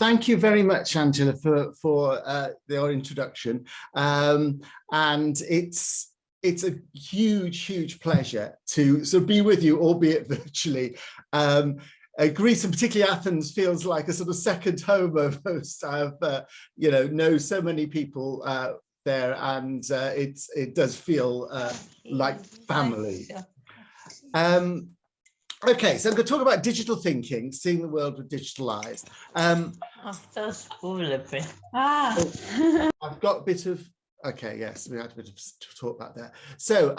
thank you very much, Angela, for your introduction. And it's a huge pleasure to sort of be with you, albeit virtually. Greece, and particularly Athens, feels like a sort of second home almost. I've know so many people there, and it does feel like family. Okay, so I'm going to talk about digital thinking, seeing the world with digital eyes. I'm so school a bit. I've got a bit of, okay, yes, we had a bit of talk about that. So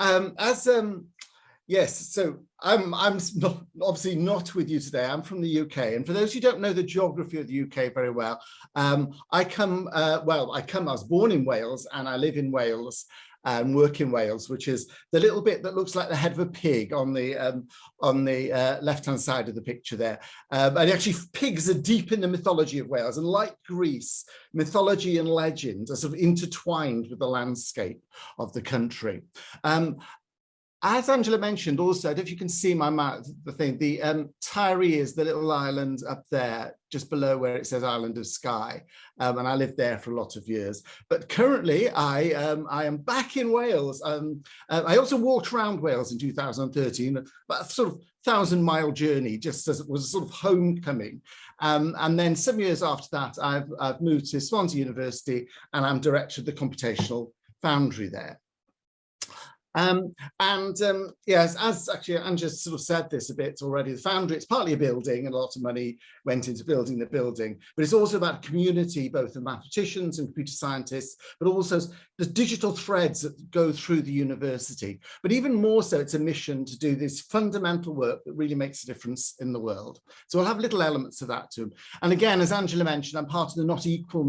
yes, so I'm not, obviously not with you today. I'm from the UK, and for those who don't know the geography of the UK very well, I was born in Wales, and I live in Wales and work in Wales, which is the little bit that looks like the head of a pig on the left-hand side of the picture there. And actually, pigs are deep in the mythology of Wales, and like Greece, mythology and legend are sort of intertwined with the landscape of the country. As Angela mentioned, also, I don't know if you can see my map, the thing, the Tyree is the little island up there, just below where it says Island of Skye, and I lived there for a lot of years. But currently, I am back in Wales. I also walked around Wales in 2013, about a sort of 1,000-mile journey, just as it was a sort of homecoming. And then some years after that, I've moved to Swansea University, and I'm director of the computational foundry there. Yes, as actually Angela sort of said this a bit already, the foundry, it's partly a building, and a lot of money went into building the building, but it's also about community, both of mathematicians and computer scientists, but also the digital threads that go through the university. But even more so, it's a mission to do this fundamental work that really makes a difference in the world. So I'll have little elements of that too. And again, as Angela mentioned, I'm part of the Not Equal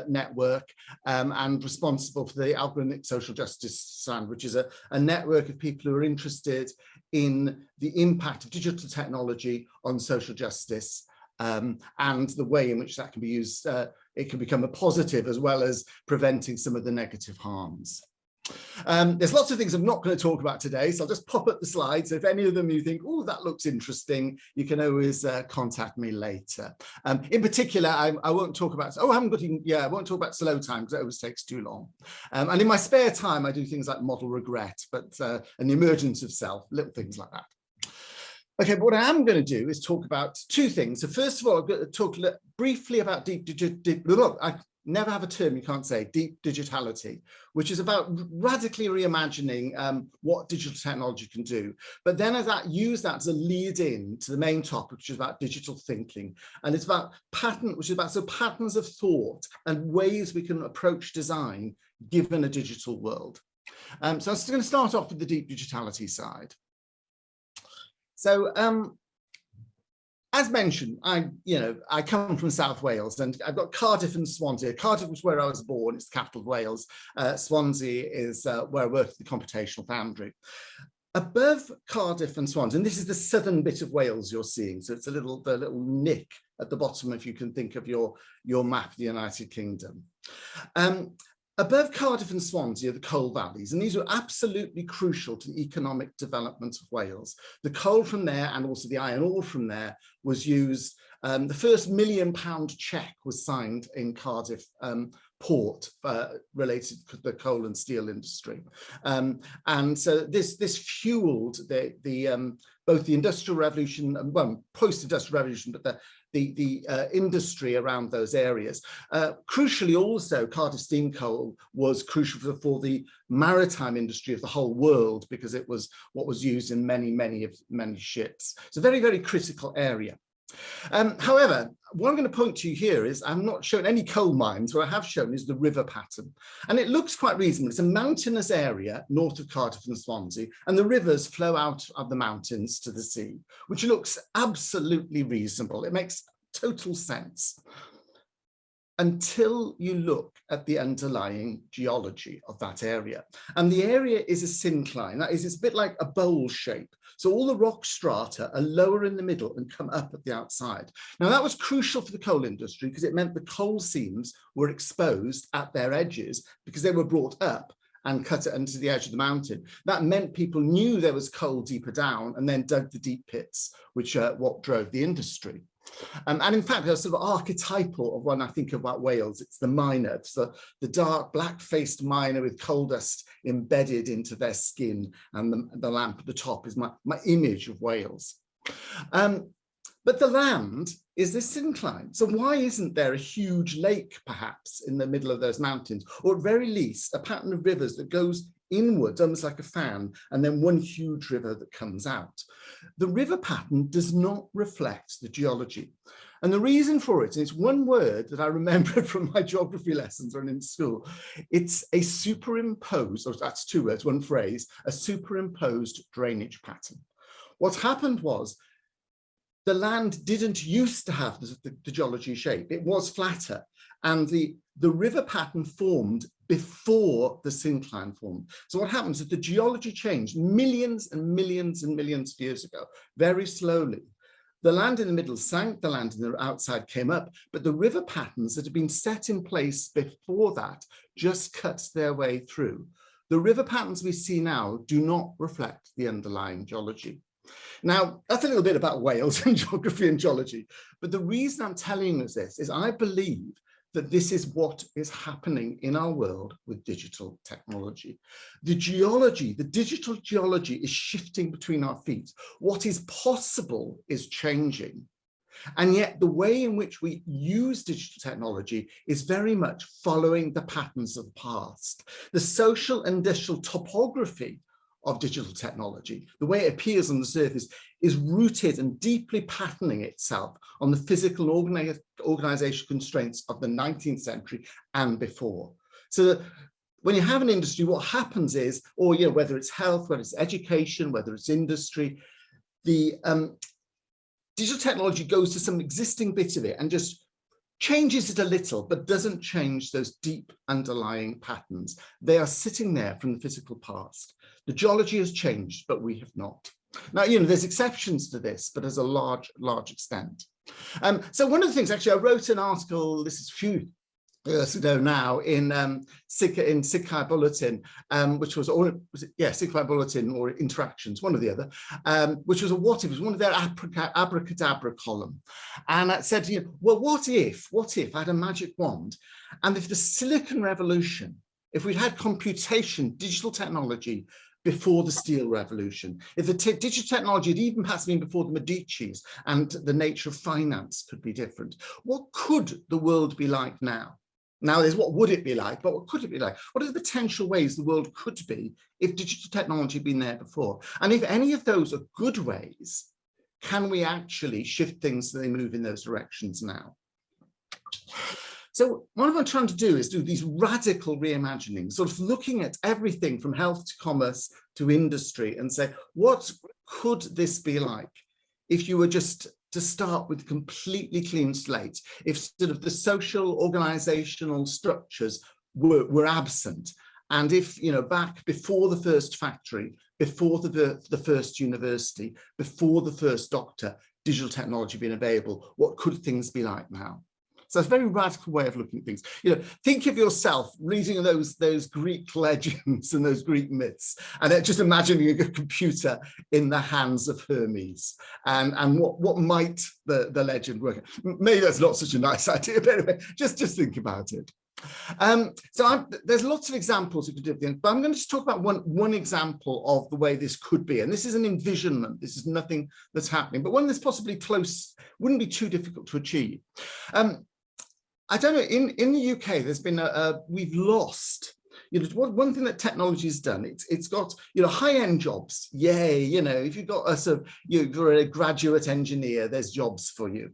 network, and responsible for the Algorithmic Social Justice Strand, which is a network of people who are interested in the impact of digital technology on social justice, and the way in which that can be used. It can become a positive as well as preventing some of the negative harms. There's lots of things I'm not going to talk about today, so I'll just pop up the slides. If any of them you think, oh, that looks interesting, you can always contact me later. In particular, I won't talk about, I won't talk about slow time because it always takes too long. And in my spare time, I do things like model regret, but and the emergence of self, little things like that. Okay, but what I am going to do is talk about two things. So first of all, I'm going to talk briefly about never have a term you can't say, deep digitality, which is about radically reimagining what digital technology can do. But then use that as a lead in to the main topic, which is about digital thinking. And it's about patterns of thought and ways we can approach design given a digital world. So I'm going to start off with the deep digitality side. So as mentioned, I come from South Wales, and I've got Cardiff and Swansea. Cardiff was where I was born, it's the capital of Wales. Swansea is where I work at the computational foundry. Above Cardiff and Swansea, and this is the southern bit of Wales you're seeing, so it's the little nick at the bottom if you can think of your map of the United Kingdom. Above Cardiff and Swansea are the coal valleys, and these were absolutely crucial to the economic development of Wales. The coal from there and also the iron ore from there was used. The first £1 million cheque was signed in Cardiff port related to the coal and steel industry. And so this fueled both the Industrial Revolution, post-Industrial Revolution, but the industry around those areas. Crucially also, Cardiff steam coal was crucial for the maritime industry of the whole world, because it was what was used in many ships. It's a very, very critical area. However, what I'm going to point to you here is I'm not showing any coal mines. What I have shown is the river pattern, and it looks quite reasonable. It's a mountainous area north of Cardiff and Swansea, and the rivers flow out of the mountains to the sea, which looks absolutely reasonable. It makes total sense until you look at the underlying geology of that area. And the area is a syncline. That is, it's a bit like a bowl shape. So all the rock strata are lower in the middle and come up at the outside. Now that was crucial for the coal industry because it meant the coal seams were exposed at their edges because they were brought up and cut it into the edge of the mountain. That meant people knew there was coal deeper down and then dug the deep pits, which are what drove the industry. And in fact, they're sort of archetypal of when I think about Wales. It's the miner, so the dark black-faced miner with coal dust embedded into their skin, and the lamp at the top is my image of Wales. But the land is this incline. So why isn't there a huge lake, perhaps, in the middle of those mountains? Or at very least, a pattern of rivers that goes inwards, almost like a fan, and then one huge river that comes out. The river pattern does not reflect the geology. And the reason for it is one word that I remembered from my geography lessons when in school. It's a superimposed, or that's two words, one phrase, a superimposed drainage pattern. What happened was, the land didn't used to have the geology shape. It was flatter, and the river pattern formed before the syncline formed. So what happens is the geology changed millions and millions and millions of years ago, very slowly. The land in the middle sank, the land in the outside came up, but the river patterns that had been set in place before that just cut their way through. The river patterns we see now do not reflect the underlying geology. Now, that's a little bit about Wales and geography and geology, but the reason I'm telling you this is I believe that this is what is happening in our world with digital technology. The geology, the digital geology is shifting between our feet. What is possible is changing. And yet the way in which we use digital technology is very much following the patterns of the past. The social and digital topography of digital technology, the way it appears on the surface, is rooted and deeply patterning itself on the physical organizational constraints of the 19th century and before. So when you have an industry, what happens is, or whether it's health, whether it's education, whether it's industry, the digital technology goes to some existing bit of it and just changes it a little, but doesn't change those deep underlying patterns. They are sitting there from the physical past. The geology has changed, but we have not. Now, there's exceptions to this, but as a large extent. So one of the things, actually, I wrote an article, this is a few years ago now, in Sikai Bulletin, which was Sikai Bulletin or Interactions, one or the other, which was a what if, it was one of their abracadabra column. And it said, well, what if I had a magic wand, and if the Silicon Revolution, if we'd had computation, digital technology, before the steel revolution, if the digital technology had even perhaps been before the Medicis and the nature of finance could be different, what could the world be like now? Now there's what would it be like, but what could it be like? What are the potential ways the world could be if digital technology had been there before? And if any of those are good ways, can we actually shift things so they move in those directions now? So what I'm trying to do is do these radical reimaginings, sort of looking at everything from health to commerce to industry and say, what could this be like if you were just to start with completely clean slate, if sort of the social organizational structures were absent, and if, back before the first factory, before the first university, before the first doctor, digital technology being available, what could things be like now? So it's a very radical way of looking at things. Think of yourself reading those Greek legends and those Greek myths, and just imagining a computer in the hands of Hermes, and what might the legend work? Maybe that's not such a nice idea, but anyway, just think about it. There's lots of examples you could do, but I'm going to just talk about one example of the way this could be, and this is an envisionment. This is nothing that's happening, but one that's possibly close, wouldn't be too difficult to achieve. I don't know, in the UK, there's been we've lost, one thing that technology has done, it's got, high-end jobs, yay, if you've got you're a graduate engineer, there's jobs for you.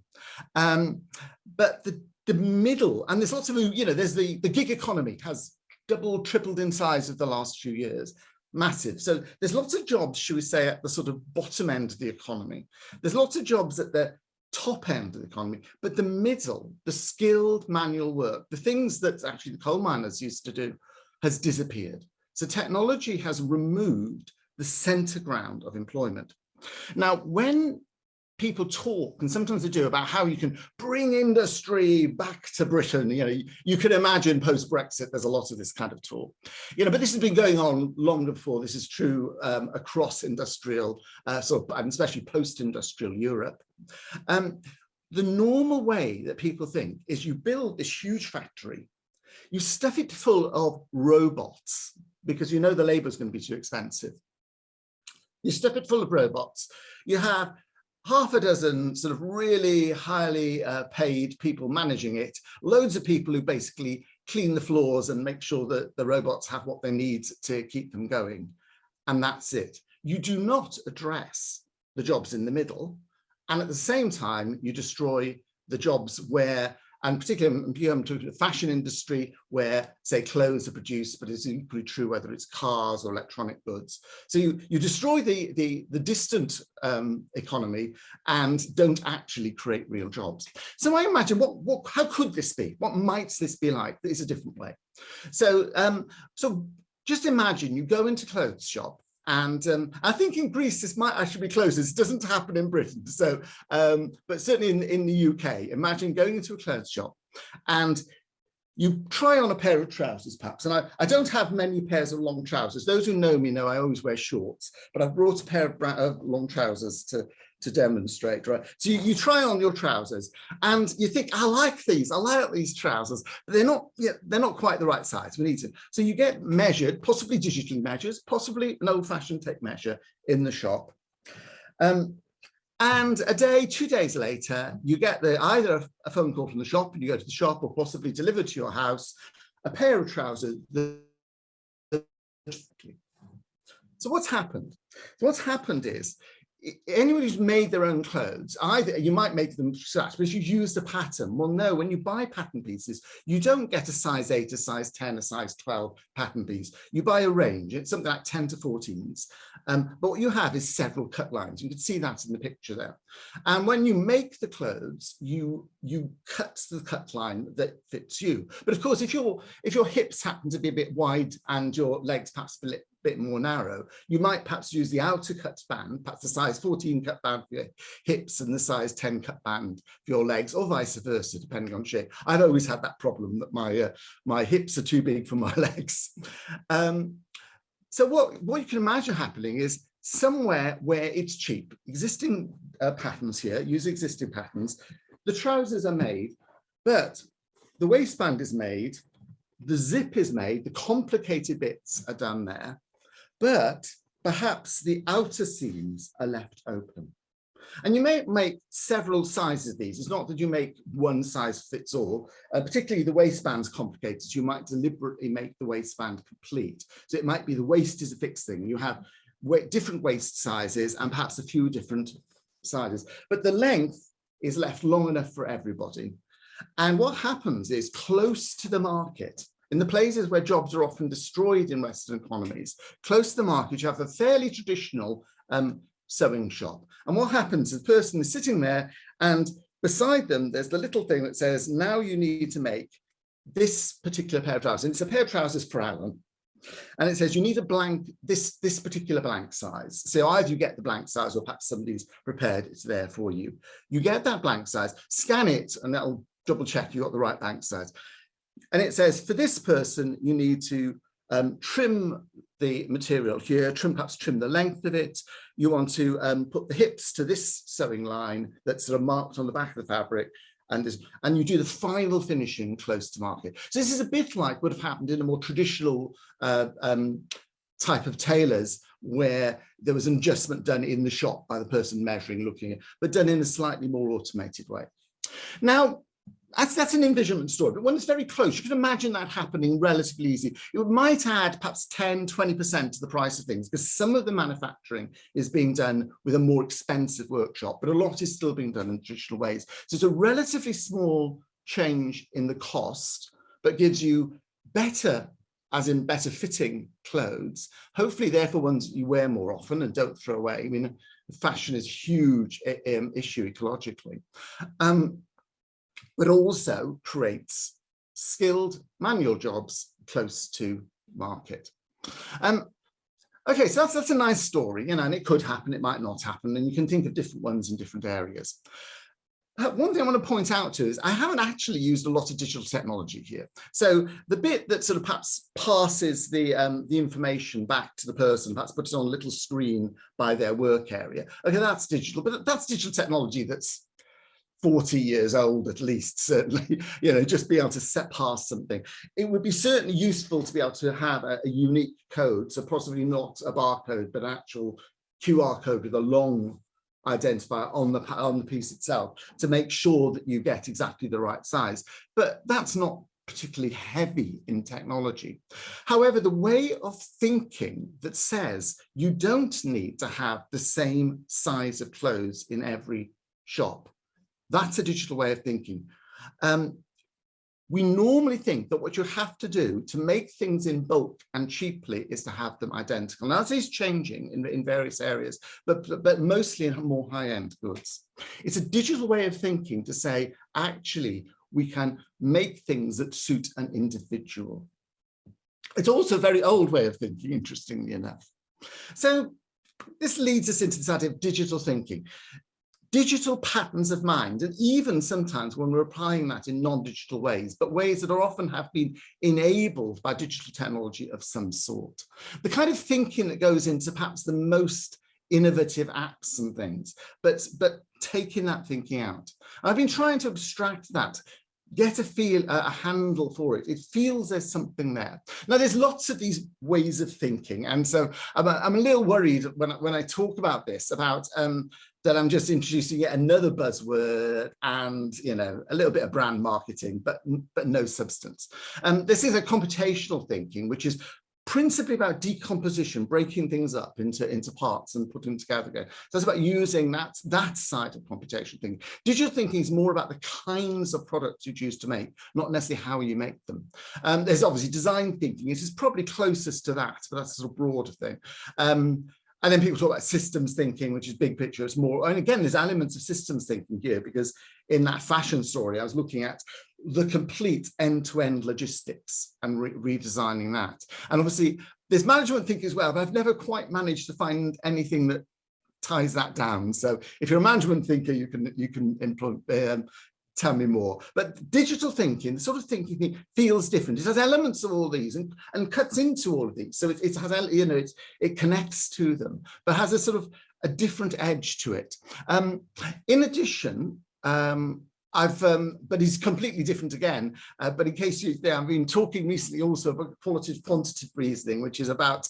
But the middle, and there's lots of, there's the gig economy has doubled, tripled in size of the last few years, massive. So there's lots of jobs, should we say, at the sort of bottom end of the economy. There's lots of jobs at the top end of the economy, but the middle, the skilled manual work, the things that actually the coal miners used to do, has disappeared. So technology has removed the center ground of employment. Now, when people talk, and sometimes they do, about how you can bring industry back to Britain, you can imagine post-Brexit, there's a lot of this kind of talk, but this has been going on longer before. This is true across industrial, and especially post-industrial Europe. the normal way that people think is you build this huge factory, you stuff it full of robots because you know the labor is going to be too expensive. You stuff it full of robots. You have half a dozen sort of really highly paid people managing it, loads of people who basically clean the floors and make sure that the robots have what they need to keep them going. And that's it. You do not address the jobs in the middle. And at the same time, you destroy the jobs where, and particularly I'm talking the fashion industry, where, say, clothes are produced, but it's equally true whether it's cars or electronic goods. So you destroy the distant economy and don't actually create real jobs. So I imagine how could this be? What might this be like? It's a different way. So so just imagine you go into a clothes shop. And I think in Greece, this might actually be closer. This doesn't happen in Britain. So, but certainly in the UK, imagine going into a clothes shop and you try on a pair of trousers, perhaps. And I don't have many pairs of long trousers. Those who know me know I always wear shorts, but I've brought a pair of long trousers to demonstrate, right? So you try on your trousers and you think, I like these trousers, but they're not quite the right size. We need to. So you get measured, possibly digitally measured, possibly an old-fashioned tape measure in the shop. And a day, 2 days later, you get either a phone call from the shop and you go to the shop, or possibly delivered to your house, a pair of trousers. So what's happened? So what's happened is, anyone who's made their own clothes, either you might make them from scratch, but you use the pattern. Well, no, when you buy pattern pieces, you don't get a size 8, a size 10, a size 12 pattern piece. You buy a range. It's something like 10 to 14s. But what you have is several cut lines. You can see that in the picture there. And when you make the clothes, you cut the cut line that fits you. But of course, if your hips happen to be a bit wide and your legs perhaps a bit more narrow, you might perhaps use the outer cut band, perhaps the size 14 cut band for your hips and the size 10 cut band for your legs, or vice versa, depending on shape. I've always had that problem that my hips are too big for my legs. So what you can imagine happening is somewhere where it's cheap, existing patterns here, use existing patterns, the trousers are made, but the waistband is made, the zip is made, the complicated bits are done there, but perhaps the outer seams are left open. And you may make several sizes of these. It's not that you make one size fits all, particularly the waistband's complicated. So you might deliberately make the waistband complete. So it might be the waist is a fixed thing. You have different waist sizes and perhaps a few different sizes, but the length is left long enough for everybody. And what happens is, close to the market, in the places where jobs are often destroyed in Western economies, close to the market, you have a fairly traditional sewing shop. And what happens is the person is sitting there and beside them, there's the little thing that says, now you need to make this particular pair of trousers. And it's a pair of trousers per Allen. And it says you need a blank, this particular blank size. So either you get the blank size or perhaps somebody's prepared it's there for you. You get that blank size, scan it, and that'll double check you got the right blank size. And it says for this person, you need to trim the material here, perhaps trim the length of it. You want to put the hips to this sewing line that's sort of marked on the back of the fabric, and you do the final finishing close to market. So this is a bit like what would have happened in a more traditional type of tailors, where there was an adjustment done in the shop by the person measuring, looking at, but done in a slightly more automated way. Now, that's an envisionment story, but when it's very close, you can imagine that happening relatively easy. It might add perhaps 10, 20% to the price of things, because some of the manufacturing is being done with a more expensive workshop, but a lot is still being done in traditional ways. So it's a relatively small change in the cost, but gives you better, as in better fitting clothes, hopefully therefore ones you wear more often and don't throw away. I mean, fashion is a huge issue ecologically. But also creates skilled manual jobs close to market. Okay, so that's a nice story, you know, and it could happen, it might not happen, and you can think of different ones in different areas. One thing I want to point out too is I haven't actually used a lot of digital technology here. So the bit that sort of perhaps passes the information back to the person, perhaps puts it on a little screen by their work area. Okay, that's digital, but that's digital technology that's 40 years old at least, certainly, just be able to set past something. It would be certainly useful to be able to have a unique code, so possibly not a barcode, but an actual QR code with a long identifier on the piece itself to make sure that you get exactly the right size. But that's not particularly heavy in technology. However, the way of thinking that says you don't need to have the same size of clothes in every shop, that's a digital way of thinking. We normally think that what you have to do to make things in bulk and cheaply is to have them identical. Now, this is changing in various areas, but mostly in more high-end goods. It's a digital way of thinking to say, actually, we can make things that suit an individual. It's also a very old way of thinking, interestingly enough. So this leads us into this idea of digital thinking. Digital patterns of mind, and even sometimes when we're applying that in non-digital ways, but ways that are often have been enabled by digital technology of some sort. The kind of thinking that goes into perhaps the most innovative apps and things, but taking that thinking out. I've been trying to abstract that, get a handle for it. It feels there's something there. Now, there's lots of these ways of thinking, and so I'm a little worried when I talk about this, about that I'm just introducing yet another buzzword and a little bit of brand marketing, but no substance. This is a computational thinking, which is principally about decomposition, breaking things up into parts and putting them together again. So it's about using that side of computational thinking. Digital thinking is more about the kinds of products you choose to make, not necessarily how you make them. There's obviously design thinking. It is probably closest to that, but that's a sort of broader thing. And then people talk about systems thinking, which is big picture. It's more, and again, there's elements of systems thinking here, because in that fashion story, I was looking at the complete end-to-end logistics and redesigning that. And obviously, there's management thinking as well, but I've never quite managed to find anything that ties that down. So if you're a management thinker, you can employ, tell me more. But digital thinking, the sort of thinking feels different. It has elements of all these and cuts into all of these. So it has, it connects to them, but has a sort of a different edge to it. In addition, but it's completely different again. But in case I've been talking recently also about qualitative quantitative reasoning, which is about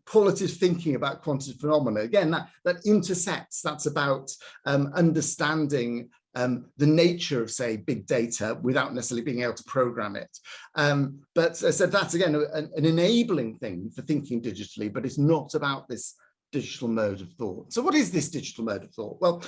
qualitative thinking about quantitative phenomena. Again, that intersects. That's about understanding the nature of, say, big data without necessarily being able to program it. But so that's, again, an enabling thing for thinking digitally, but it's not about this digital mode of thought. So what is this digital mode of thought? Well,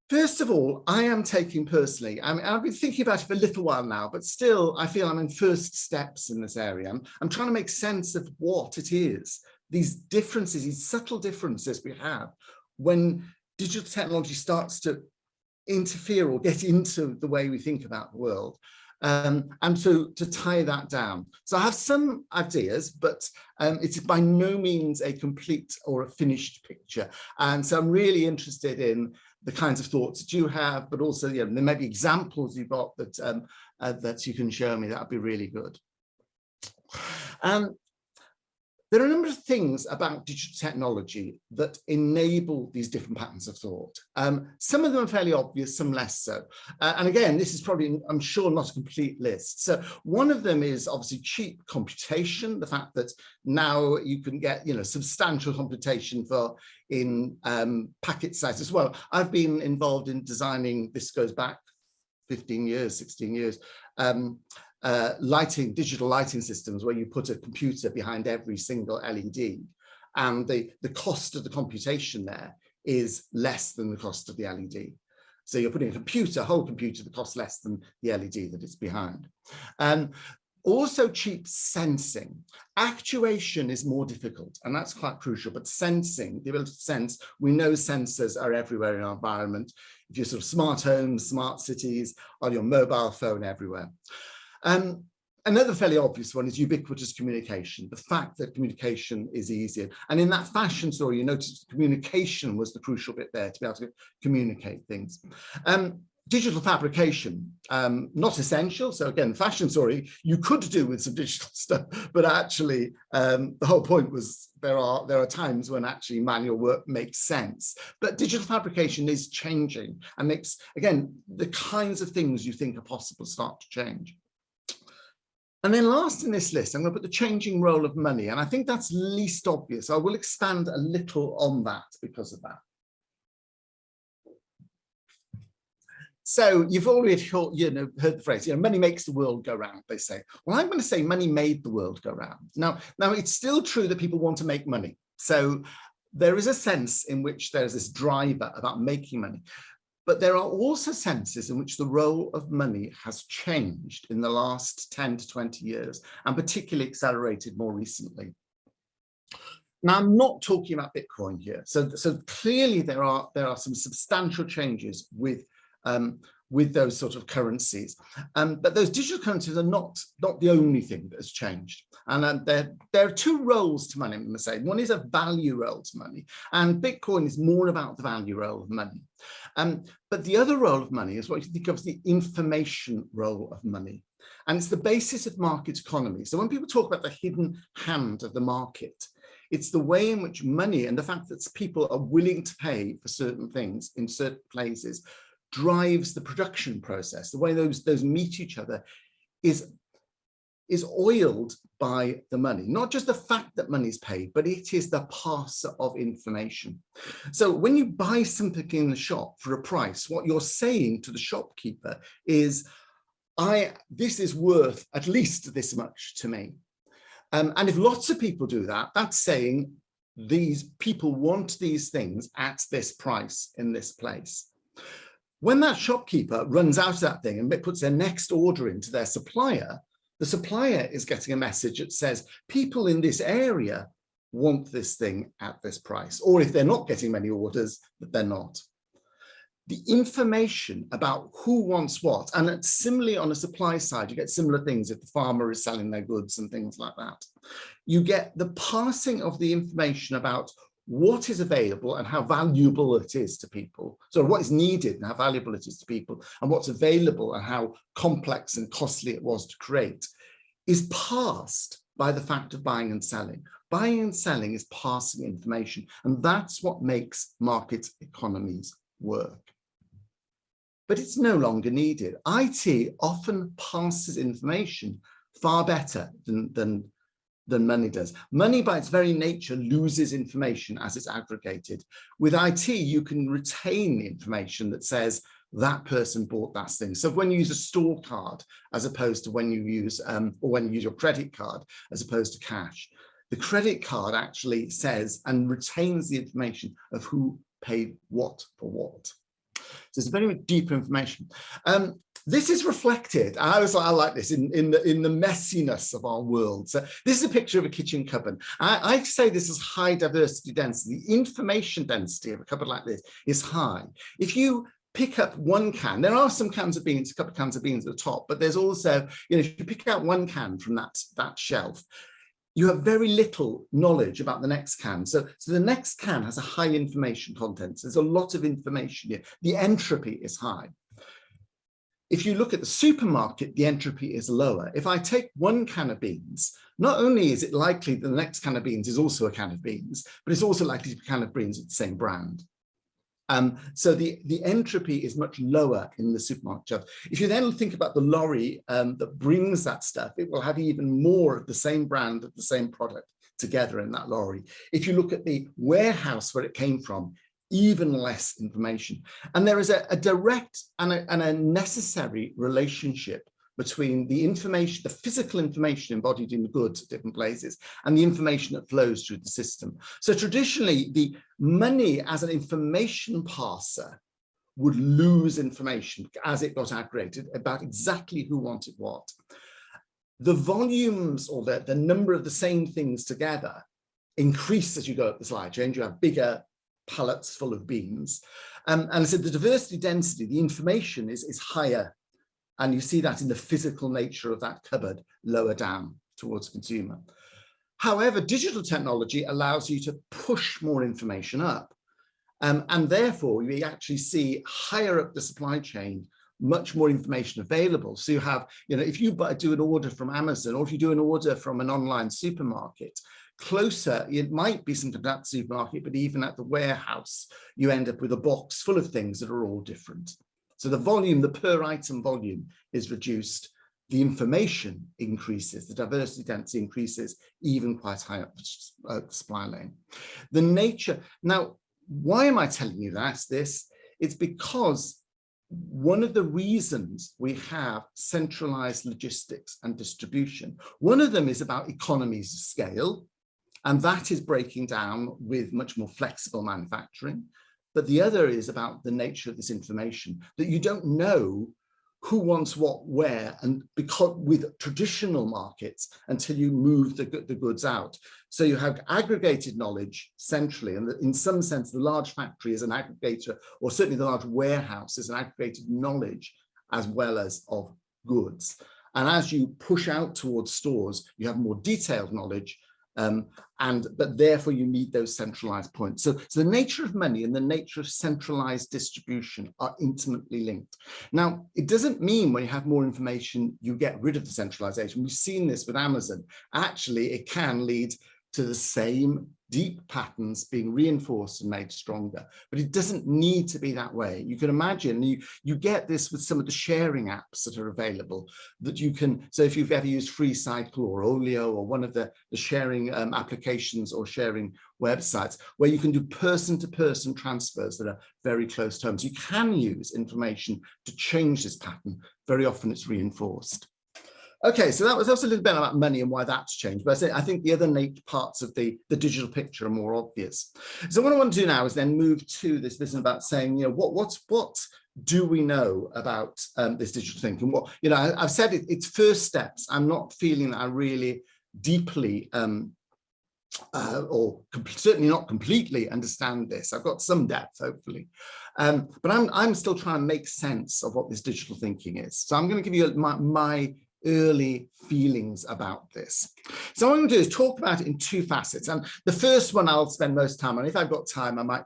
first of all, I am taking personally, I've been thinking about it for a little while now, but still I feel I'm in first steps in this area. I'm trying to make sense of what it is, these differences, these subtle differences we have when digital technology starts to interfere or get into the way we think about the world, and to tie that down. So I have some ideas, but it's by no means a complete or a finished picture. And so I'm really interested in the kinds of thoughts that you have, but also there may be examples you've got that that you can show me. That would be really good. There are a number of things about digital technology that enable these different patterns of thought. Some of them are fairly obvious, some less so. And again, this is probably, I'm sure, not a complete list. So one of them is obviously cheap computation, the fact that now you can get substantial computation in packet size as well. I've been involved in designing, this goes back 15 years, 16 years, digital lighting systems where you put a computer behind every single LED, and the cost of the computation there is less than the cost of the LED. So you're putting a whole computer that costs less than the LED that it's behind. Also cheap sensing. Actuation is more difficult, and that's quite crucial, but sensing, the ability to sense, we know sensors are everywhere in our environment. If you're sort of smart homes, smart cities, on your mobile phone, everywhere. Another fairly obvious one is ubiquitous communication, the fact that communication is easier. And in that fashion story, you notice communication was the crucial bit there, to be able to communicate things. Digital fabrication, not essential. So again, fashion story, you could do with some digital stuff, but actually the whole point was there are times when actually manual work makes sense. But digital fabrication is changing and makes, again, the kinds of things you think are possible start to change. And then last in this list, I'm going to put the changing role of money. And I think that's least obvious. I will expand a little on that because of that. So you've already heard the phrase, money makes the world go round, they say. Well, I'm going to say money made the world go round. Now it's still true that people want to make money. So there is a sense in which there's this driver about making money. But there are also senses in which the role of money has changed in the last 10 to 20 years, and particularly accelerated more recently. Now, I'm not talking about Bitcoin here. So clearly there are some substantial changes with those sort of currencies. But those digital currencies are not the only thing that has changed. And there are two roles to money, I'm going to say. One is a value role to money, and Bitcoin is more about the value role of money. But the other role of money is what you think of as the information role of money. And it's the basis of market economy. So when people talk about the hidden hand of the market, it's the way in which money and the fact that people are willing to pay for certain things in certain places drives the production process. The way those meet each other is oiled by the money, not just the fact that money is paid, but it is the passer of information. So when you buy something in the shop for a price, what you're saying to the shopkeeper is, this is worth at least this much to me. And if lots of people do that, that's saying these people want these things at this price in this place. When that shopkeeper runs out of that thing and puts their next order into their supplier, the supplier is getting a message that says people in this area want this thing at this price, or if they're not getting many orders, that they're not. The information about who wants what, and similarly on a supply side, you get similar things if the farmer is selling their goods and things like that. You get the passing of the information about what is available and how valuable it is to people. So what is needed and how valuable it is to people, and what's available and how complex and costly it was to create, is passed by the fact of buying and selling. Buying and selling is passing information, and that's what makes market economies work. But it's no longer needed. IT often passes information far better than money does. Money by its very nature loses information as it's aggregated. With IT, you can retain the information that says that person bought that thing. So when you use a store card, as opposed to when you use, or when you use your credit card, as opposed to cash, the credit card actually says and retains the information of who paid what for what. So it's very deep information. This is reflected, I like this, in the messiness of our world. So this is a picture of a kitchen cupboard. I say this is high diversity density. The information density of a cupboard like this is high. If you pick up one can, there are some cans of beans, a couple of cans of beans at the top, but there's also, if you pick out one can from that shelf, you have very little knowledge about the next can. So the next can has a high information content. So there's a lot of information here. The entropy is high. If you look at the supermarket, the entropy is lower. If I take one can of beans, not only is it likely that the next can of beans is also a can of beans, but it's also likely to be a can of beans with the same brand. So the entropy is much lower in the supermarket shelf. If you then think about the lorry that brings that stuff, it will have even more of the same brand of the same product together in that lorry. If you look at the warehouse where it came from, even less information. And there is a direct and a necessary relationship between the information, the physical information embodied in the goods at different places, and the information that flows through the system. So traditionally, the money as an information passer would lose information as it got aggregated about exactly who wanted what. The volumes or the number of the same things together increase as you go up the slide chain. You have bigger pallets full of beans. And so the diversity density, the information is higher. And you see that in the physical nature of that cupboard lower down towards consumer. However, digital technology allows you to push more information up. And therefore, we actually see higher up the supply chain, much more information available. So you have, if you do an order from Amazon, or if you do an order from an online supermarket, closer, it might be something at that supermarket, but even at the warehouse, you end up with a box full of things that are all different. So the volume, the per item volume is reduced. The information increases, the diversity density increases, even quite high up the supply lane. The nature, now, why am I telling you this? It's because one of the reasons we have centralized logistics and distribution, one of them is about economies of scale, and that is breaking down with much more flexible manufacturing. But the other is about the nature of this information, that you don't know who wants what where, and because with traditional markets until you move the goods out. So you have aggregated knowledge centrally, and in some sense the large factory is an aggregator, or certainly the large warehouse is an aggregated knowledge as well as of goods. And as you push out towards stores, you have more detailed knowledge, but therefore you need those centralized points. So the nature of money and the nature of centralized distribution are intimately linked. Now, it doesn't mean when you have more information, you get rid of the centralization. We've seen this with Amazon. Actually, it can lead to the same deep patterns being reinforced and made stronger, but it doesn't need to be that way. You can imagine, you get this with some of the sharing apps that are available, that you can, so if you've ever used FreeCycle or Olio or one of the sharing applications or sharing websites, where you can do person-to-person transfers that are very close to home. So you can use information to change this pattern. Very often it's reinforced. Okay, so that was also a little bit about money and why that's changed. But I think the other parts of the digital picture are more obvious. So what I want to do now is then move to this business about saying, what do we know about this digital thinking? What, I've said it's first steps. I'm not feeling that I really deeply or certainly not completely understand this. I've got some depth, hopefully, but I'm still trying to make sense of what this digital thinking is. So I'm going to give you my early feelings about this. So what I'm going to do is talk about it in two facets, and the first one I'll spend most time on. If I've got time, I might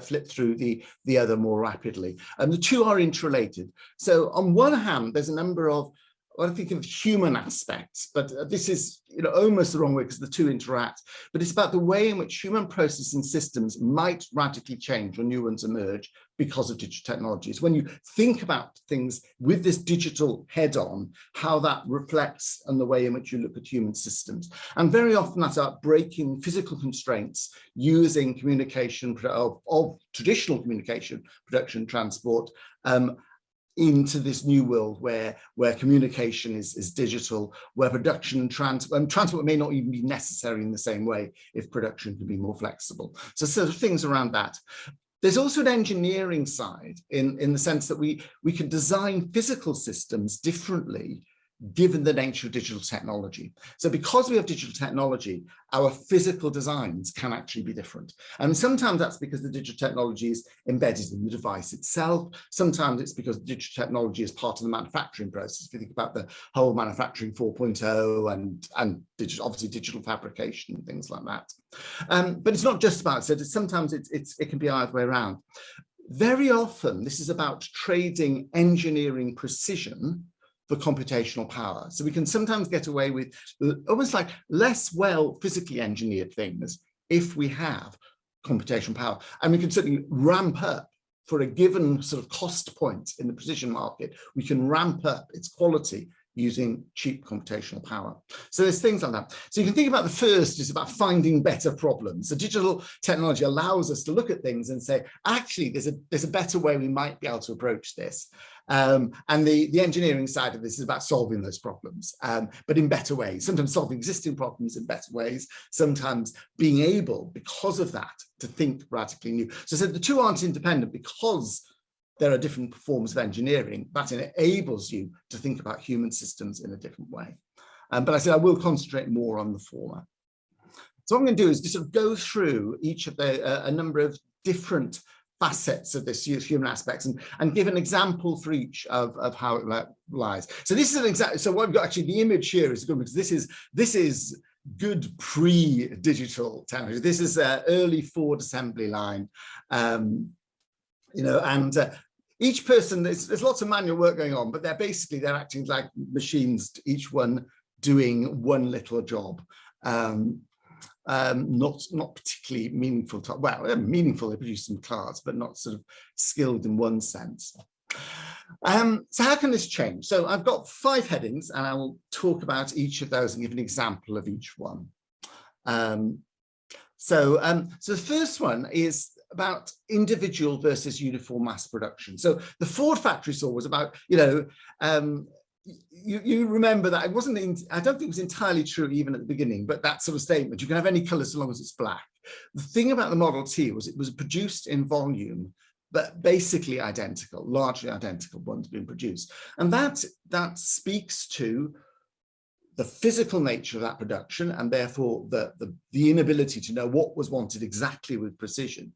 flip through the other more rapidly, and the two are interrelated. So on one hand, there's a number of what I think of human aspects, but this is almost the wrong way because the two interact, but it's about the way in which human processing systems might radically change or new ones emerge because of digital technologies. When you think about things with this digital head on, how that reflects on the way in which you look at human systems. And very often that's about breaking physical constraints using communication of traditional communication, production, transport, into this new world where communication is digital, where production and transport may not even be necessary in the same way if production can be more flexible. So sort of things around that. There's also an engineering side in the sense that we can design physical systems differently given the nature of digital technology. So because we have digital technology, our physical designs can actually be different. And sometimes that's because the digital technology is embedded in the device itself. Sometimes it's because digital technology is part of the manufacturing process. If you think about the whole manufacturing 4.0 and obviously digital fabrication and things like that. But it's not just about it. Sometimes it can be either way around. Very often, this is about trading engineering precision for computational power. So we can sometimes get away with almost like less well physically engineered things if we have computational power. And we can certainly ramp up for a given sort of cost point in the precision market, we can ramp up its quality using cheap computational power. So there's things like that. So you can think about the first is about finding better problems. So digital technology allows us to look at things and say, actually, there's a better way we might be able to approach this. And the engineering side of this is about solving those problems, but in better ways. Sometimes solving existing problems in better ways, sometimes being able, because of that, to think radically new. So the two aren't independent because there are different forms of engineering that enables you to think about human systems in a different way. But I said I will concentrate more on the former. So what I'm going to do is just sort of go through each of a number of different facets of this human aspects and give an example for each of how it lies. So this is an example. So what I've got actually, the image here is good because this is good pre-digital technology. This is an early Ford assembly line, and each person, there's lots of manual work going on, but they're acting like machines, each one doing one little job. Not particularly meaningful. Well, meaningful, they produce some cars, but not sort of skilled in one sense. So how can this change? So I've got 5 headings, and I will talk about each of those and give an example of each one. So the first one is about individual versus uniform mass production. So the Ford factory saw was about, you remember that it wasn't, I don't think it was entirely true even at the beginning, but that sort of statement, you can have any color so long as it's black. The thing about the Model T was it was produced in volume, but basically identical, largely identical ones being produced. And that speaks to the physical nature of that production, and therefore the inability to know what was wanted exactly with precision.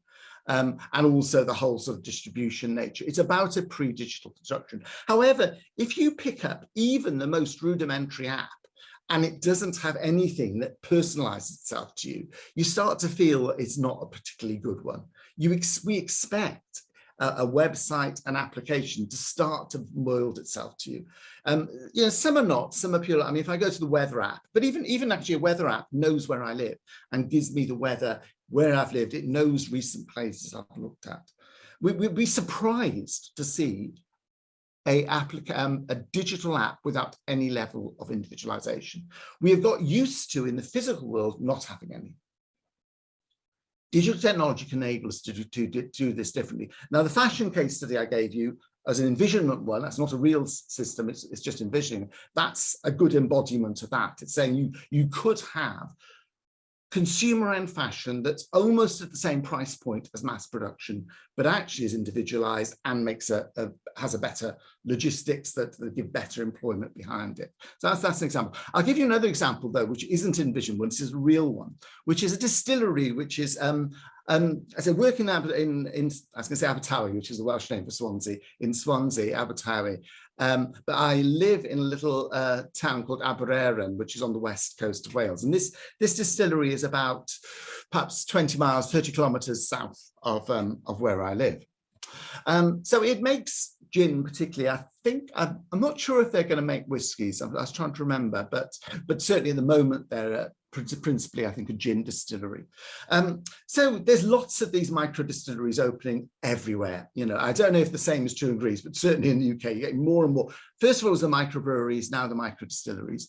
And also the whole sort of distribution nature. It's about a pre-digital construction. However, if you pick up even the most rudimentary app and it doesn't have anything that personalizes itself to you, you start to feel it's not a particularly good one. We expect a website, an application to start to mold itself to you. Some are not, some are pure. I mean, if I go to the weather app, but even actually a weather app knows where I live and gives me the weather where I've lived. It knows recent places I've looked at. We'd be surprised to see a digital app without any level of individualization. We have got used to, in the physical world, not having any. Digital technology can enable us to do this differently. Now, the fashion case study I gave you as an envisionment one, that's not a real system, it's just envisioning. That's a good embodiment of that. It's saying you could have consumer end fashion that's almost at the same price point as mass production, but actually is individualized and has a better logistics that give better employment behind it. So that's an example. I'll give you another example though, which isn't envisioned one, this is a real one, which is a distillery, which is I said working in I was going to say Abertawe, which is the Welsh name for Swansea, in Swansea, Abertawe. But I live in a little town called Abereiron, which is on the west coast of Wales. And this distillery is about perhaps 20 miles, 30 kilometers south of where I live. So it makes gin particularly, I think, I'm not sure if they're going to make whiskies. I was trying to remember, but certainly at the moment they're principally, I think, a gin distillery. So there's lots of these micro distilleries opening everywhere. I don't know if the same is true in Greece, but certainly in the UK, you're getting more and more. First of all, it was the microbreweries, now the micro distilleries.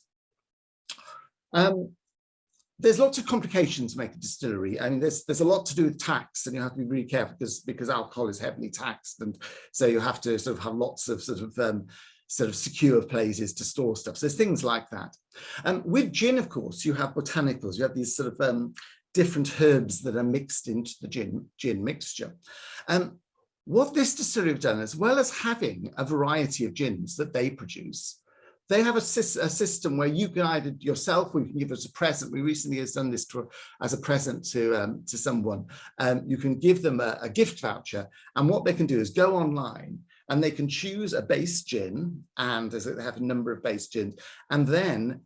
There's lots of complications to make a distillery. I mean, there's a lot to do with tax, and you have to be really careful because alcohol is heavily taxed, and so you have to sort of have lots of sort of secure places to store stuff. So there's things like that. With gin, of course, you have botanicals. You have these sort of different herbs that are mixed into the gin mixture. What this distillery have done, as well as having a variety of gins that they produce, they have a system where you can either yourself, or you can give us a present. We recently have done this as a present to someone. You can give them a gift voucher, and what they can do is go online and they can choose a base gin, and they have a number of base gins, and then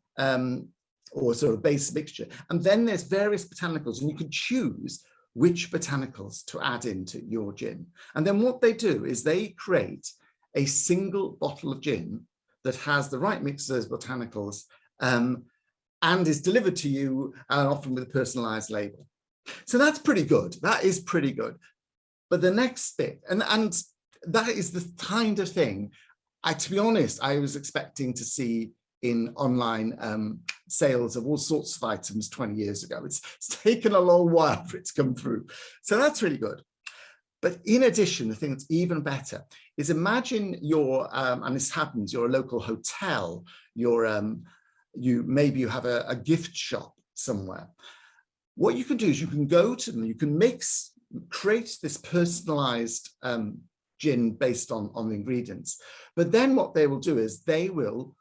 or sort of base mixture, and then there's various botanicals, and you can choose which botanicals to add into your gin. And then what they do is they create a single bottle of gin that has the right mix of those botanicals and is delivered to you, often with a personalized label. So that's pretty good. That is pretty good. But the next bit, and that is the kind of thing, to be honest, I was expecting to see in online sales of all sorts of items 20 years ago. It's taken a long while for it to come through. So that's really good. But in addition, the thing that's even better is imagine and this happens, you're a local hotel, maybe you have a gift shop somewhere. What you can do is you can go to them, you can create this personalized gin based on the ingredients. But then what they will do is they will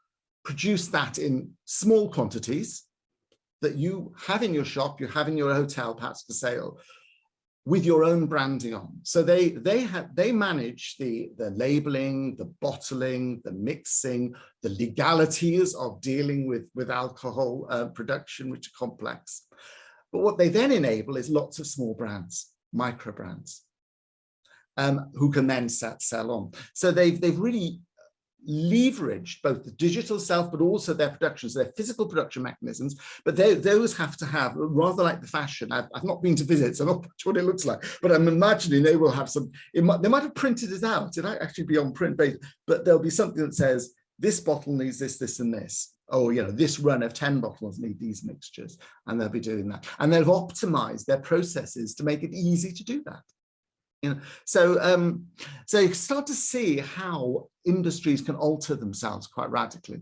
produce that in small quantities that you have in your shop, you have in your hotel, perhaps for sale. with your own branding on. So they manage the labeling, the bottling, the mixing, the legalities of dealing with alcohol production, which are complex. But what they then enable is lots of small brands, micro brands, who can then sell on. So they've really leveraged both the digital self, but also their productions, their physical production mechanisms. But those have to have, rather like the fashion. I've not been to visit, so I'm not sure what it looks like, but I'm imagining they will have some, they might have printed it out. It might actually be on print based, but there'll be something that says, this bottle needs this, this, and this. Oh, you know, this run of 10 bottles need these mixtures, and they'll be doing that. And they've optimized their processes to make it easy to do that. You know, so you start to see how industries can alter themselves quite radically.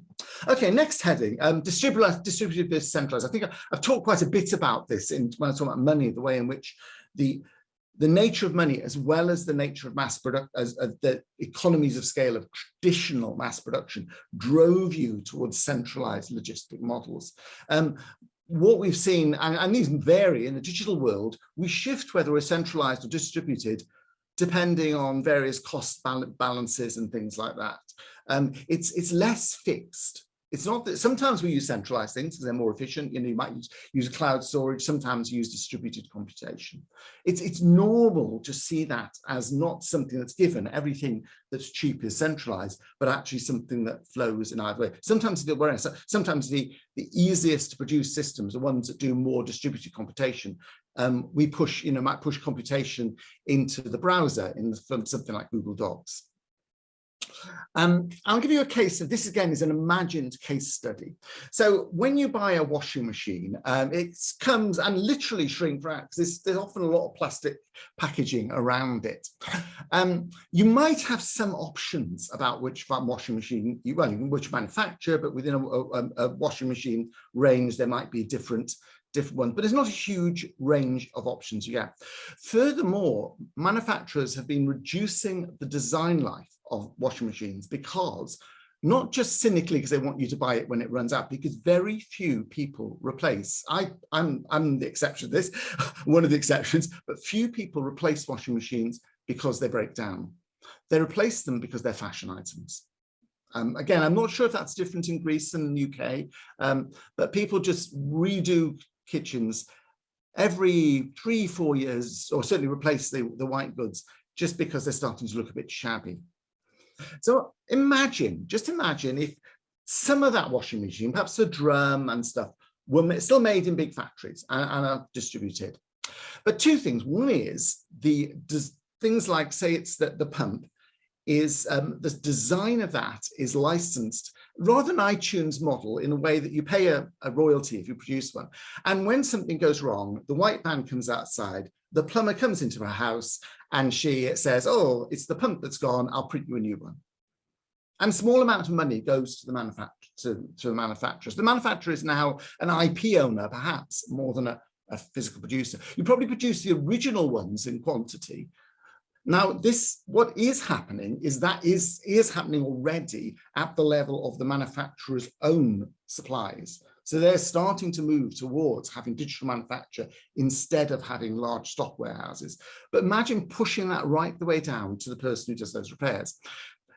Okay, next heading, distributed versus centralized. I think I've talked quite a bit about this when I talk about money, the way in which the nature of money, as well as the nature of mass production, as the economies of scale of traditional mass production, drove you towards centralized logistic models. What we've seen, and these vary in the digital world, we shift whether we're centralized or distributed depending on various cost balances and things like that. It's less fixed. It's not that sometimes we use centralized things because they're more efficient. You know, you might use cloud storage, sometimes use distributed computation. It's normal to see that as not something that's given. Everything that's cheap is centralized, but actually something that flows in either way. Sometimes the easiest to produce systems are ones that do more distributed computation. We push, you know, might push computation into the browser from something like Google Docs. I'll give you a case of this. Again, is an imagined case study. So when you buy a washing machine, it comes and literally shrink wraps. There's often a lot of plastic packaging around it. You might have some options about which washing machine which manufacturer, but within a washing machine range, there might be different ones, but there's not a huge range of options you get. Furthermore, manufacturers have been reducing the design life of washing machines because, not just cynically because they want you to buy it when it runs out, because very few people replace. I'm the exception to this, one of the exceptions, but few people replace washing machines because they break down. They replace them because they're fashion items. Again, I'm not sure if that's different in Greece and the UK, but people just redo kitchens every 3-4 years, or certainly replace the white goods just because they're starting to look a bit shabby. So just imagine if some of that washing machine, perhaps the drum and stuff, were still made in big factories and are distributed. But two things. One is things like, say it's the pump, is the design of that is licensed rather than iTunes model in a way that you pay a royalty if you produce one. And when something goes wrong, the white van comes outside, the plumber comes into her house and she says, oh, it's the pump that's gone, I'll print you a new one. And a small amount of money goes to the manufacturers. The manufacturer is now an IP owner, perhaps more than a physical producer. You probably produce the original ones in quantity. Now, what is happening is that is happening already at the level of the manufacturer's own supplies. So they're starting to move towards having digital manufacture instead of having large stock warehouses. But imagine pushing that right the way down to the person who does those repairs.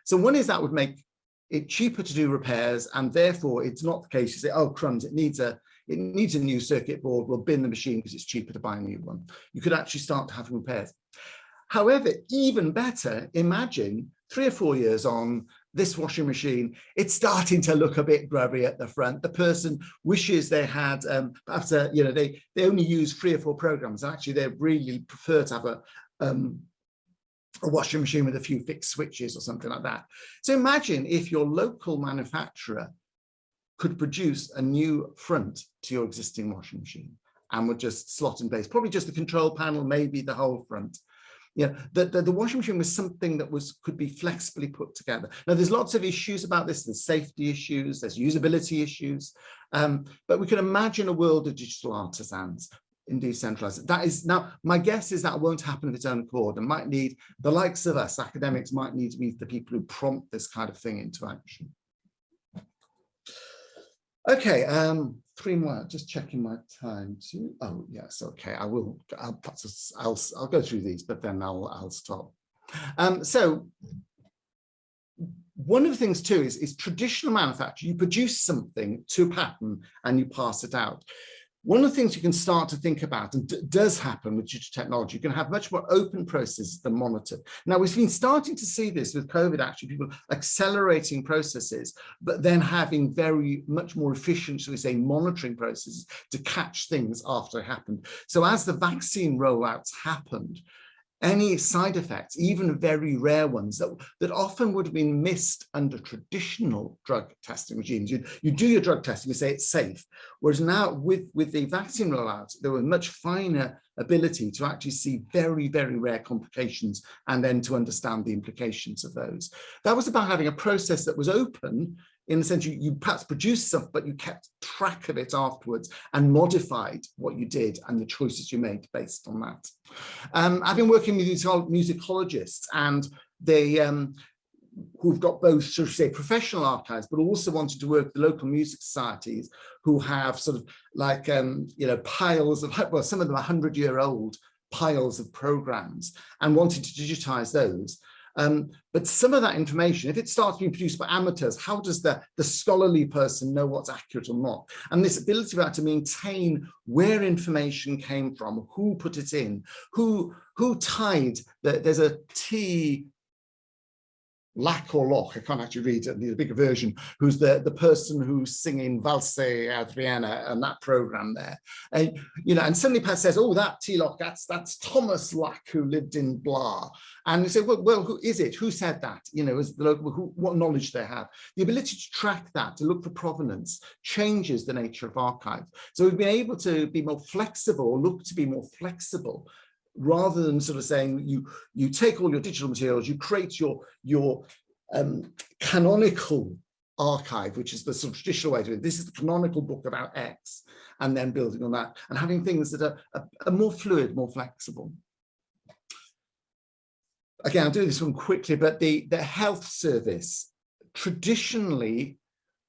So one is that would make it cheaper to do repairs, and therefore it's not the case you say, oh crumbs, it needs a new circuit board, we'll bin the machine because it's cheaper to buy a new one. You could actually start having repairs. However, even better, imagine 3 or 4 years on, this washing machine, it's starting to look a bit grubby at the front. The person wishes they had, perhaps, they only use 3 or 4 programs. Actually, they really prefer to have a washing machine with a few fixed switches or something like that. So imagine if your local manufacturer could produce a new front to your existing washing machine and would just slot in place, probably just the control panel, maybe the whole front. Yeah, the washing machine was something that could be flexibly put together. Now, there's lots of issues about this. There's safety issues, there's usability issues, but we can imagine a world of digital artisans in decentralized. That is, now, my guess is that won't happen of its own accord, and might need, the likes of us, academics, might need to be the people who prompt this kind of thing into action. Okay, 3 more, just checking my time too. Oh yes, okay, I'll go through these, but then I'll stop. So one of the things too is traditional manufacture. You produce something to a pattern and you pass it out. One of the things you can start to think about, and does happen with digital technology, you can have much more open processes than monitored. Now, we've been starting to see this with COVID, actually, people accelerating processes, but then having very much more efficient, shall we say, monitoring processes to catch things after it happened. So as the vaccine rollouts happened, any side effects, even very rare ones that often would have been missed under traditional drug testing regimes. You do your drug testing, you say it's safe. Whereas now with the vaccine rollout, there was much finer ability to actually see very, very rare complications and then to understand the implications of those. That was about having a process that was open, in the sense you perhaps produced stuff, but you kept track of it afterwards and modified what you did and the choices you made based on that. I've been working with musicologists, and they who've got both, sort of say, professional archives, but also wanted to work with the local music societies who have sort of like, piles of, well, some of them 100-year-old piles of programs, and wanted to digitize those. But some of that information, if it starts being produced by amateurs, how does the scholarly person know what's accurate or not? And this ability to maintain where information came from, who put it in, who tied, there's a T, Lac or Loch, I can't actually read it, I need a bigger version, who's the person who's singing Valse Adriana and that program there. And, and somebody says, oh, that T-Loch, that's Thomas Lac who lived in blah. And you say, well, who is it? Who said that? Is the local, what knowledge they have. The ability to track that, to look for provenance, changes the nature of archives. So we've been able to be more flexible, or look to be more flexible, rather than sort of saying you take all your digital materials, you create your canonical archive, which is the sort of traditional way to do it. This is the canonical book about X, and then building on that and having things that are more fluid, more flexible. Again, I'll do this one quickly, but the health service, traditionally,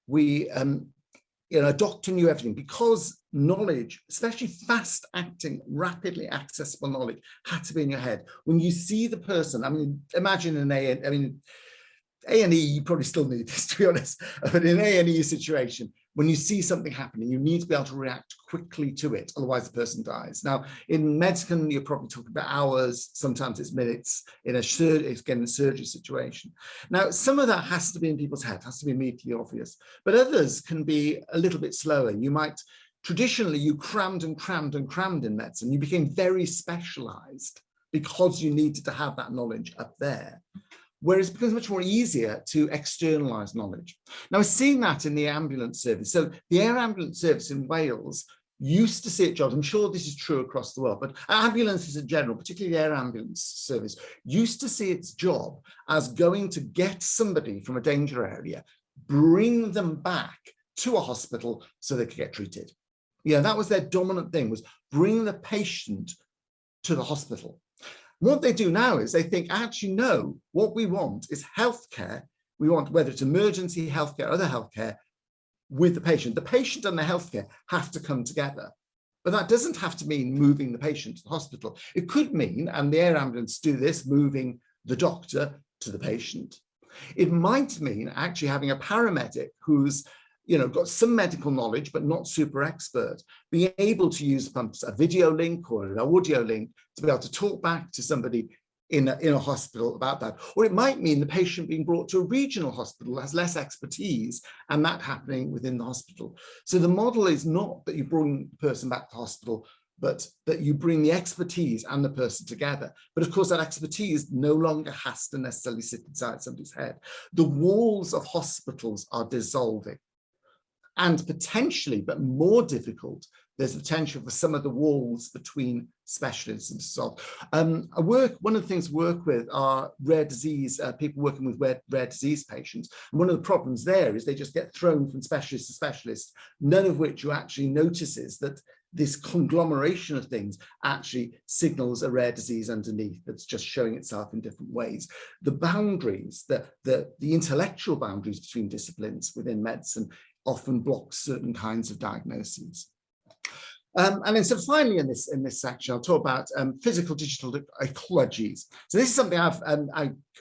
we a doctor knew everything, because knowledge, especially fast acting, rapidly accessible knowledge, had to be in your head. When you see the person, I mean, imagine an A&E, you probably still need this, to be honest, but in an A&E situation, when you see something happening, you need to be able to react quickly to it, otherwise the person dies. Now, in medicine, you're probably talking about hours, sometimes it's minutes, in a surgery situation. Now, some of that has to be in people's head, has to be immediately obvious, but others can be a little bit slower. You might, traditionally, you crammed and crammed and crammed in medicine. You became very specialized because you needed to have that knowledge up there. Whereas it becomes much more easier to externalize knowledge. Now, we're seeing that in the ambulance service. So the air ambulance service in Wales used to see its jobs, I'm sure this is true across the world, but ambulances in general, particularly the air ambulance service, used to see its job as going to get somebody from a danger area, bring them back to a hospital so they could get treated. That was their dominant thing, was bring the patient to the hospital. What they do now is they think, actually, no, what we want is healthcare. We want, whether it's emergency healthcare, other healthcare, with the patient. The patient and the healthcare have to come together. But that doesn't have to mean moving the patient to the hospital. It could mean, and the air ambulance do this, moving the doctor to the patient. It might mean actually having a paramedic who's got some medical knowledge, but not super expert, being able to use a video link or an audio link to be able to talk back to somebody in a hospital about that. Or it might mean the patient being brought to a regional hospital that has less expertise, and that happening within the hospital. So the model is not that you bring the person back to the hospital, but that you bring the expertise and the person together. But of course, that expertise no longer has to necessarily sit inside somebody's head. The walls of hospitals are dissolving. And potentially, but more difficult, there's the potential for some of the walls between specialists and so on. One of the things we work with are rare disease, people working with rare disease patients. And one of the problems there is they just get thrown from specialist to specialist, none of which you actually notices that this conglomeration of things actually signals a rare disease underneath that's just showing itself in different ways. The boundaries, the intellectual boundaries between disciplines within medicine often blocks certain kinds of diagnoses. And then so finally in this section, I'll talk about physical digital ecologies. So this is something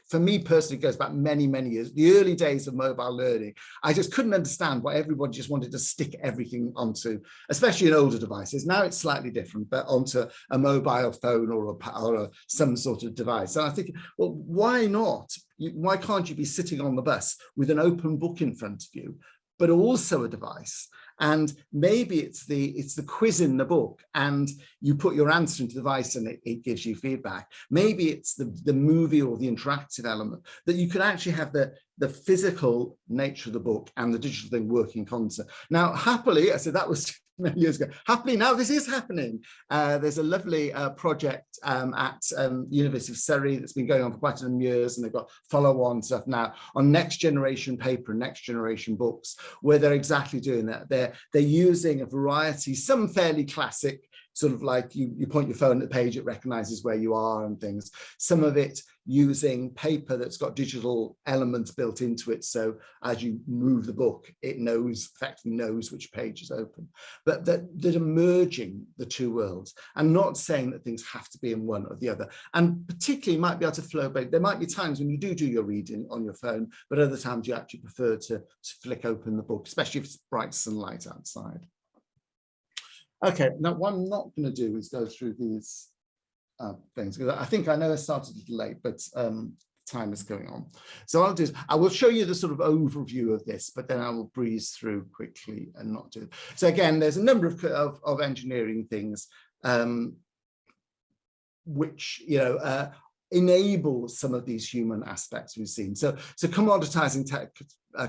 for me personally, goes back many, many years. The early days of mobile learning, I just couldn't understand why everybody just wanted to stick everything onto, especially in older devices. Now it's slightly different, but onto a mobile phone or some sort of device. And I think, well, why not? Why can't you be sitting on the bus with an open book in front of you, but also a device? And maybe it's the quiz in the book and you put your answer into the device and it gives you feedback. Maybe it's the movie or the interactive element, that you can actually have the physical nature of the book and the digital thing working in concert. Now, happily, I said that was many years ago. Happily, now this is happening. There's a lovely project at University of Surrey that's been going on for quite a number of years, and they've got follow-on stuff now on next generation paper and next generation books, where they're exactly doing that. They're using a variety, some fairly classic, sort of like you point your phone at the page, it recognizes where you are and things. Some of it using paper that's got digital elements built into it. So as you move the book, it effectively knows which page is open. But that are merging the two worlds and not saying that things have to be in one or the other. And particularly might be able to flow, but there might be times when you do your reading on your phone, but other times you actually prefer to flick open the book, especially if it's bright sunlight outside. Okay, now what I'm not going to do is go through these things, because I think I know I started a little late, but time is going on. So what I'll do is I will show you the sort of overview of this, but then I will breeze through quickly and not do it. So again, there's a number of engineering things which, you know, enable some of these human aspects we've seen. So commoditizing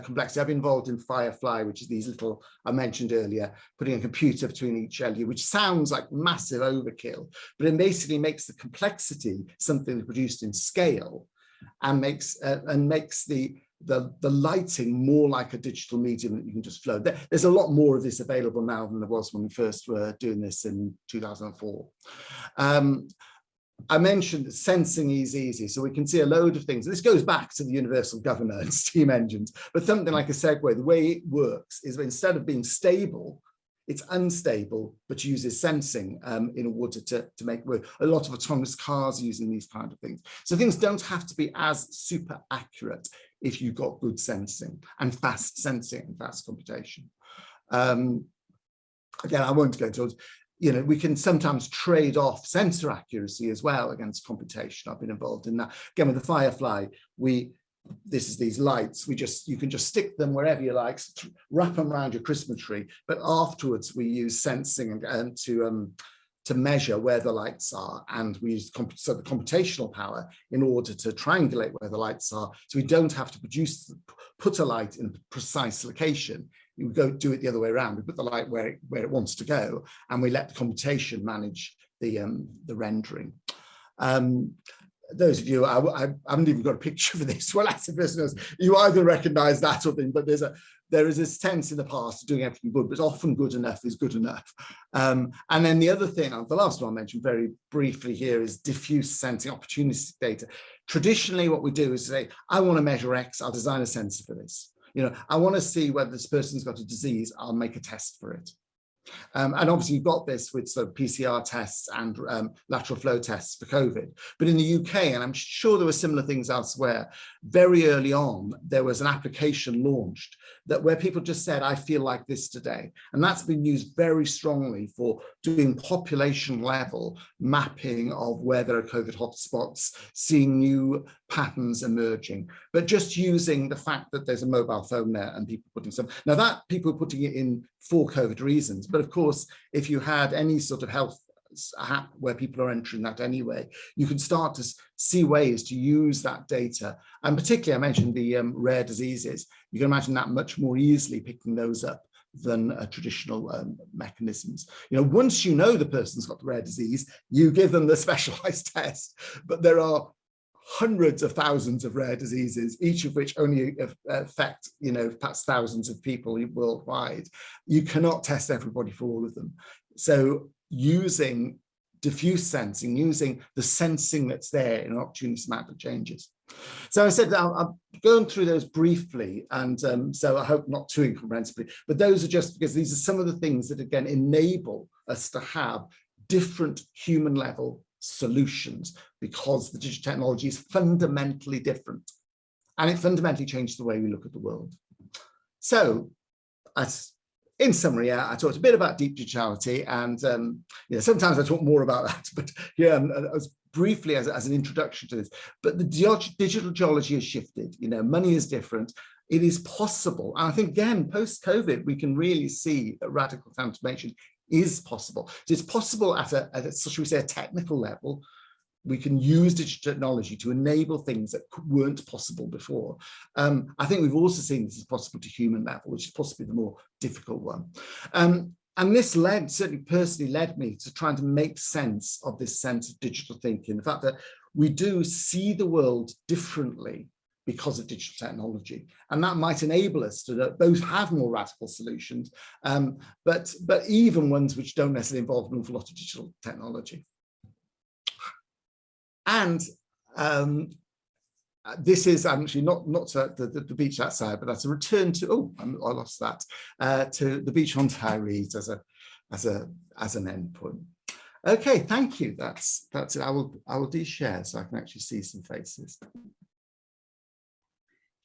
complexity. I've been involved in Firefly, which is these little, I mentioned earlier, putting a computer between each LU, which sounds like massive overkill, but it basically makes the complexity something produced in scale, and makes the lighting more like a digital medium that you can just flow. There's a lot more of this available now than there was when we first were doing this in 2004. I mentioned that sensing is easy, so we can see a load of things. This goes back to the universal governor and steam engines, but something like a Segway, the way it works is instead of being stable, it's unstable, but uses sensing in order to make work. A lot of autonomous cars using these kind of things. So things don't have to be as super accurate if you've got good sensing and fast sensing and fast computation. Again, I won't go into it. You know, we can sometimes trade off sensor accuracy as well against computation. I've been involved in that. Again, with the Firefly, this is these lights. You can just stick them wherever you like, wrap them around your Christmas tree. But afterwards, we use sensing and to measure where the lights are, and we use the computational power in order to triangulate where the lights are. So we don't have to put a light in a precise location. You go do it the other way around. We put the light where it wants to go, and we let the computation manage the rendering. Those of you, I haven't even got a picture for this. Well, as a business, you either recognize that or thing, but there is this tense in the past of doing everything good, but often good enough is good enough. And then the other thing, the last one I mentioned very briefly here, is diffuse sensing, opportunistic data. Traditionally, what we do is say, I want to measure X, I'll design a sensor for this. You know, I want to see whether this person's got a disease, I'll make a test for it. And obviously you've got this with sort of PCR tests and lateral flow tests for COVID. But in the UK, and I'm sure there were similar things elsewhere, very early on, there was an application launched where people just said, I feel like this today. And that's been used very strongly for doing population level mapping of where there are COVID hotspots, seeing new patterns emerging, but just using the fact that there's a mobile phone there and people putting some. Now that people are putting it in for COVID reasons, but of course, if you had any sort of health app where people are entering that anyway, you can start to see ways to use that data. And particularly, I mentioned the rare diseases. You can imagine that much more easily picking those up than traditional mechanisms. You know, once you know the person's got the rare disease, you give them the specialized test, but there are hundreds of thousands of rare diseases, each of which only affect, you know, perhaps thousands of people worldwide. You cannot test everybody for all of them. So using diffuse sensing, using the sensing that's there in an opportunity map of changes. So I said that I'm going through those briefly, and so I hope not too incomprehensibly, but those are just because these are some of the things that, again, enable us to have different human level solutions, because the digital technology is fundamentally different, and it fundamentally changes the way we look at the world. So, in summary, I talked a bit about deep digitality, and sometimes I talk more about that, but as briefly as an introduction to this. But the digital geology has shifted. Money is different. It is possible, and I think, again, post-COVID, we can really see that radical transformation is possible. So it's possible at a should we say, a technical level. We can use digital technology to enable things that weren't possible before. I think we've also seen this is possible to human level, which is possibly the more difficult one. And this certainly personally led me to trying to make sense of this sense of digital thinking, the fact that we do see the world differently because of digital technology. And that might enable us to both have more radical solutions, but even ones which don't necessarily involve an awful lot of digital technology. And this is actually not the beach outside, but that's a return to, I lost that, to the beach on Tyrees as an end point. Okay, thank you. That's it. I will de-share so I can actually see some faces.